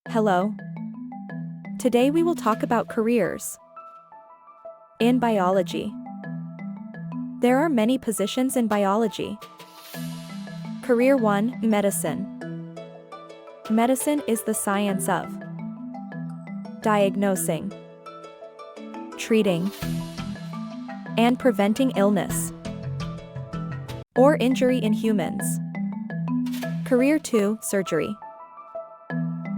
Hello. Today we will talk about careers in biology. There are many positions in biology. Career 1, Medicine. Medicine is the science of diagnosing, treating, and preventing illness or injury in humans. Career 2, Surgery.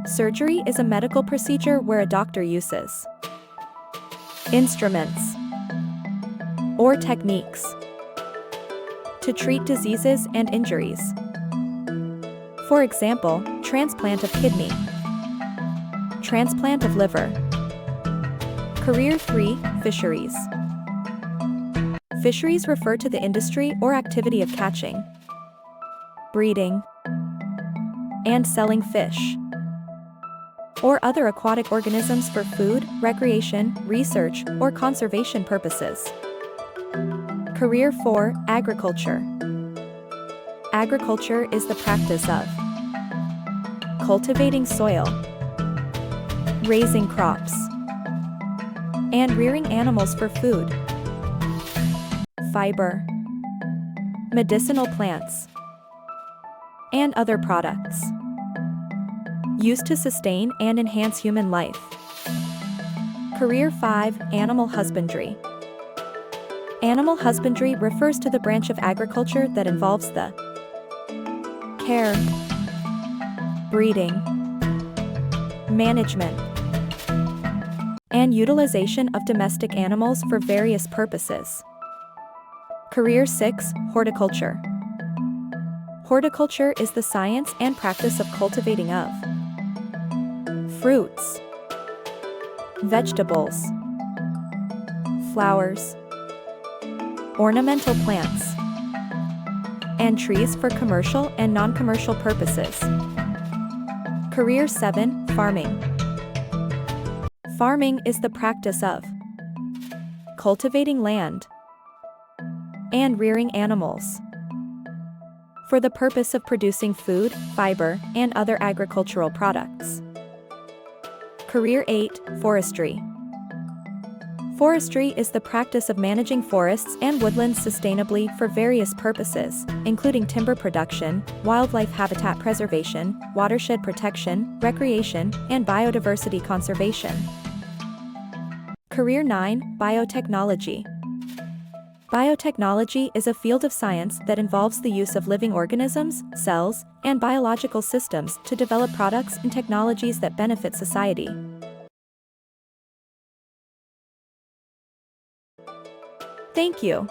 Surgery is a medical procedure where a doctor uses instruments or techniques to treat diseases and injuries. For example, transplant of kidney, transplant of liver. Career 3, Fisheries. Fisheries refer to the industry or activity of catching, breeding, and selling fish or other aquatic organisms for food, recreation, research, or conservation purposes. Career 4, Agriculture. Agriculture is the practice of cultivating soil, raising crops, and rearing animals for food, fiber, medicinal plants, and other products used to sustain and enhance human life. Career 5, Animal Husbandry. Animal husbandry refers to the branch of agriculture that involves the care, breeding, management, and utilization of domestic animals for various purposes. Career 6, Horticulture. Horticulture is the science and practice of cultivating of fruits, vegetables, flowers, ornamental plants, and trees for commercial and non-commercial purposes. Career 7, Farming. Farming is the practice of cultivating land and rearing animals for the purpose of producing food, fiber, and other agricultural products. Career 8, Forestry. Forestry is the practice of managing forests and woodlands sustainably for various purposes, including timber production, wildlife habitat preservation, watershed protection, recreation, and biodiversity conservation. Career 9, Biotechnology. Biotechnology is a field of science that involves the use of living organisms, cells, and biological systems to develop products and technologies that benefit society. Thank you.